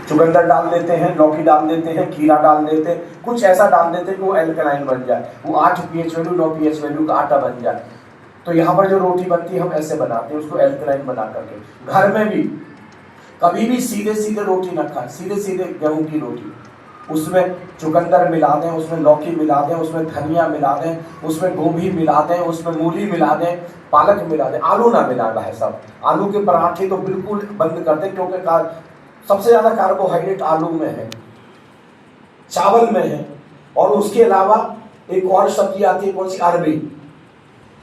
चुकंदर डाल देते हैं, लौकी डाल देते हैं, खीरा डाल देते हैं, कुछ ऐसा डाल देते हैं कि वो एल्कलाइन बन जाए, वो 8 pH वैल्यू 9 pH वैल्यू का आटा बन जाए। तो यहाँ पर जो रोटी बनती है हम ऐसे बनाते हैं उसको एल्कलाइन बना करके। घर में भी कभी भी सीधे सीधे रोटी न खाएं, सीधे सीधे गेहूं की रोटी, उसमें चुकंदर मिला दें, उसमें लौकी मिला दें, उसमें धनिया मिला दें, उसमें गोभी मिला दें, उसमें मूली मिला दें, पालक मिला दें, आलू ना मिला भाई साहब। आलू के पराठे तो बिल्कुल बंद कर दें, क्योंकि सबसे ज्यादा कार्बोहाइड्रेट आलू में है, चावल में है, और उसके अलावा एक और सब्जी आती है कौन सी, अरबी।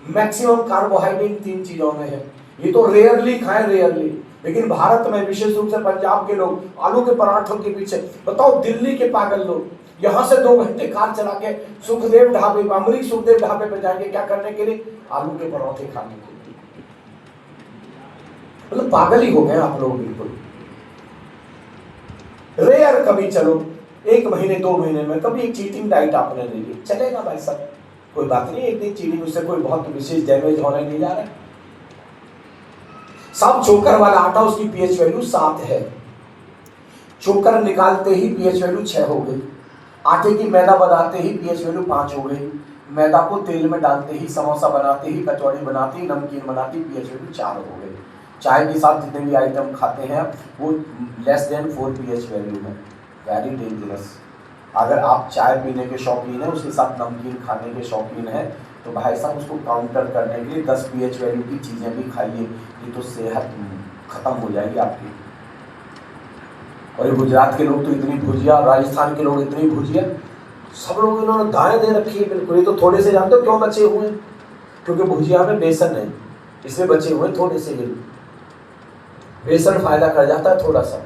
मैक्सिमम कार्बोहाइड्रेट 3 चीजों में है। ये तो रेयरली खाएं, रेयरली। लेकिन भारत में विशेष रूप से पंजाब के लोग आलू के पराठों के पीछे, बताओ दिल्ली के पागल लोग यहां से 2 घंटे कार चला के सुखदेव ढाबे, अमरीक सुखदेव ढाबे पे जाएंगे, क्या करने के लिए, आलू के पराठे खाने के लिए। मतलब पागल ही हो गए आप लोग बिल्कुल। रेयर कभी, चलो 1 महीने 2 महीने में कभी एक चीटिंग डाइट आपने ले ली, चलेगा भाई साहब, कोई बात नहीं। एक दिन चीटिंग, उससे कोई बहुत विशेष डैमेज होने नहीं जा रहा है। सब चोकर वाला आटा, उसकी पीएच वैल्यू 7 है। चोकर निकालते ही पीएच वैल्यू 6 हो गई। आटे की मैदा बनाते ही पीएच वैल्यू 5 हो गई। मैदा को तेल में डालते ही, समोसा बनाते ही, कचौड़ी बनाते ही, नमकीन बनाते ही पीएच वैल्यू 4 हो गई। चाय के साथ जितने भी आइटम खाते हैं वो लेस देन 4 pH वैल्यू है। Very dangerous. अगर आप चाय पीने के शौकीन हैं, उसके साथ नमकीन खाने के शौकीन हैं, तो भाई साहब उसको काउंटर करने के लिए 10 pH वैल्यू की चीज़ें भी खाइए, ये तो सेहत खत्म हो जाएगी आपकी। और ये गुजरात के लोग तो इतनी भुजिया, राजस्थान के लोग इतनी भुजिया, सब लोग इन्होंने दाएं दे रखी है बिल्कुल। ये तो थोड़े से, जानते हो क्यों बचे हुए हैं? क्योंकि भुजिया में बेसन है, इसलिए बचे हुए थोड़े से। बेसन फायदा कर जाता है थोड़ा सा।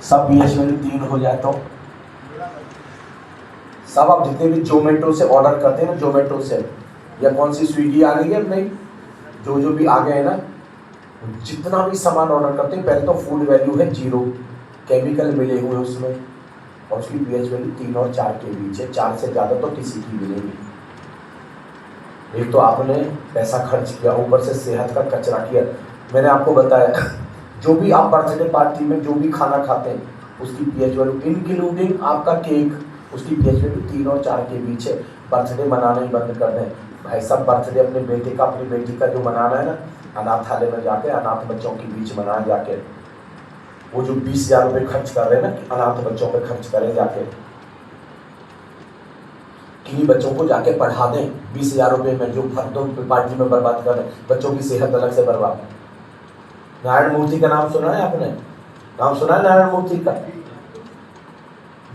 सब पीएच वैल्यू 3 हो जाए तो सब, आप जितने भी जोमेटो से ऑर्डर करते हैं ना, जोमेटो से या कौन सी स्विगी आ गई है अब नहीं, जो भी आ गए हैं ना, जितना भी सामान ऑर्डर करते हैं पहले तो फूड वैल्यू है 0, केमिकल मिले हुए उसमें, और उसकी पीएच वैल्यू 3 और 4 के बीच है। 4 से ज़्यादा तो किसी की मिलेगी। एक तो आपने पैसा खर्च किया, ऊपर से सेहत का कचरा किया। मैंने आपको बताया जो भी आप बर्थडे पार्टी में जो भी खाना खाते हैं उसकी पीएच वैल्यू, इंक्लूडिंग आपका केक, उसकी पीएच वैल्यू 3 और 4 के बीच है। बर्थडे मनाना ही बंद कर दें भाई साहब। बर्थडे अपने बेटे का, अपनी बेटी का जो मनाना है ना, अनाथालय में जाके अनाथ बच्चों के बीच मनाए जाके। वो जो 20,000 रुपये खर्च कर रहे हैं ना, अनाथ बच्चों पे खर्च करें जाके, किन्हीं बच्चों को जाके पढ़ा दें 20,000 रुपये में, जो फर्दों पार्टी में बर्बाद कर रहे हैं। बच्चों की सेहत अलग से बर्बाद। नारायण मूर्ति का नाम सुना है आपने? नाम सुना है नारायण मूर्ति का?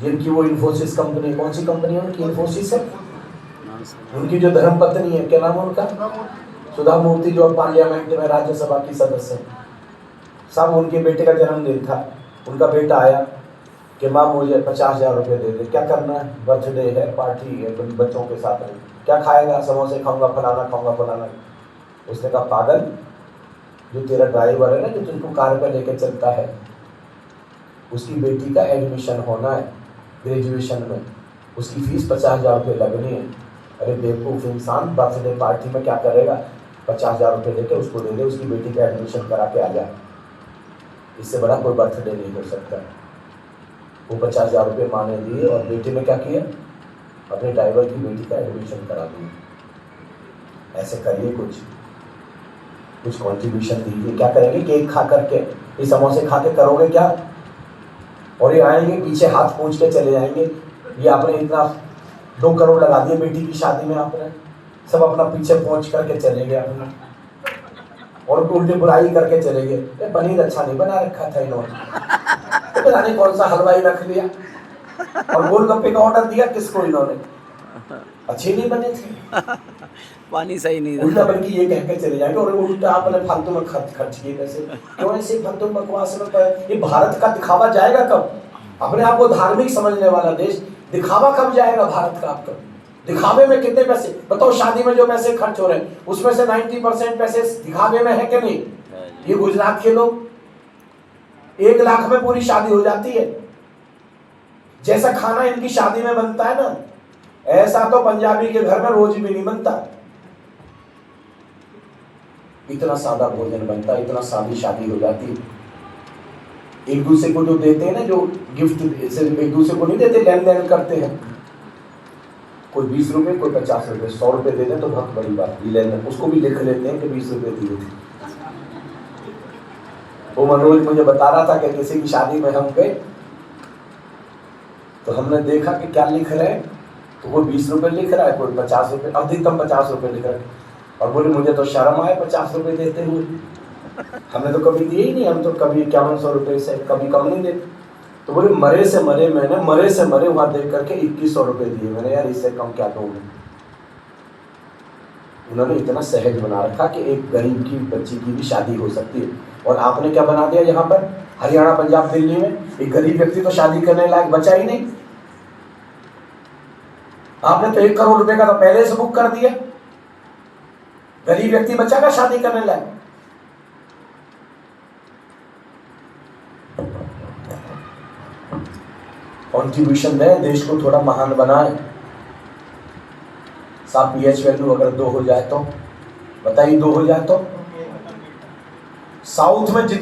जिनकी वो इन्फोसिस कंपनी, कौन सी कंपनी है उनकी? इन्फोसिस है। उनकी जो धर्म पत्नी है, क्या नाम है उनका? सुधा मूर्ति, जो पार्लियामेंट में राज्यसभा की सदस्य है। सब उनके बेटे का जन्मदिन था, उनका बेटा आया कि माँ मुझे 50,000 रुपये दे दे। क्या करना है? बर्थडे है, पार्टी है, बच्चों के साथ में क्या खाएगा? समोसे खाऊंगा, फलाना खाऊंगा, फलाना। उसने कहा पागल, जो तेरा ड्राइवर है ना, जो तुमको कार पर लेके चलता है, उसकी बेटी का एडमिशन होना है ग्रेजुएशन में, उसकी फीस 50,000 रुपये लगनी है। अरे बेवकूफ़ इंसान, बर्थडे पार्टी में क्या करेगा? 50,000 रुपये लेके उसको दे दे, उसकी बेटी का एडमिशन करा के आ जाए। इससे बड़ा कोई बर्थडे नहीं हो सकता। वो 50,000 रुपये माँ ने दिए और बेटे ने क्या किया? अपने ड्राइवर की बेटी का एडमिशन करा दिया। ऐसे करिए, कुछ कॉन्ट्रीब्यूशन दीजिए। क्या करेंगे? केक खा करके, ये समोसे खा के करोगे क्या? और ये आएंगे पीछे हाथ पूछ के चले जाएंगे, ये आपने इतना 2 करोड़ लगा दिए बेटी की शादी में, आपने सब अपना पीछे पहुंच करके चले गए अपना, और उल्टी बुराई करके चले गए। पनीर अच्छा नहीं बना रखा था इन्होंने, तो जाने कौन सा हलवाई रख लिया, और गोलगप्पे का ऑर्डर दिया किसको इन्होंने? अच्छे नहीं बने थे, पानी सही नहीं था। उल्टा बल्कि ये कह के चले जाएंगे, और उल्टा आपने फालतू में खर्च किए पैसे। क्यों ऐसे फालतू बकवास में? ये भारत का दिखावा जाएगा कब? अपने आप को धार्मिक समझने वाला देश, दिखावा कब जाएगा भारत का आपका? दिखावे में कितने पैसे बताओ? शादी में जो पैसे खर्च हो रहे हैं उसमें से 90% पैसे दिखावे में है कि नहीं? ये गुजरात के लोग 1 लाख में पूरी शादी हो जाती है। जैसा खाना इनकी शादी में बनता है ना, ऐसा तो पंजाबी के घर में रोज भी नहीं बनता। इतना सादा भोजन बनता, इतना सादी शादी हो जाती। एक दूसरे को जो देते हैं ना, जो गिफ्ट एक दूसरे को नहीं देते, लेन देन करते हैं, कोई 20 रुपए, कोई 50 रुपए, 100 रुपए दे दें तो बहुत बड़ी बात, लेन देन उसको भी लिख लेते हैं कि 20 रुपए दिए थे। वो मनोज मुझे बता रहा था कि किसी की शादी में हम गए तो हमने देखा कि क्या लिख रहे हैं, तो कोई 20 रुपए लिख रहा है, कोई 50 रुपए, अधिकतम 50 रुपए लिख रहा है। और बोले मुझे तो शर्म आए 50 रुपए देते हुए, हमने तो कभी दिए ही नहीं, हम तो कभी 5100 रुपए से कभी कम नहीं देते। तो बोले मरे से मरे, मैंने मरे से मरे वहां देख करके 2100 रुपए दिए। मैंने यार इससे कम क्या दूंगा। उन्होंने इतना सहज बना रखा कि एक गरीब की बच्ची की भी शादी हो सकती है। और आपने क्या बना दिया यहाँ पर हरियाणा, पंजाब, दिल्ली में, एक गरीब व्यक्ति तो शादी करने लायक बचा ही नहीं। आपने तो 1 करोड़ रुपए का तो पहले से बुक कर दिया, गरीब व्यक्ति बचा का शादी करने लायक। कॉन्ट्रीब्यूशन दें, देश को थोड़ा महान बनाए। साहब पीएच वैल्यू अगर 2 हो जाए तो बताइए, 2 हो जाए तो साउथ में जितनी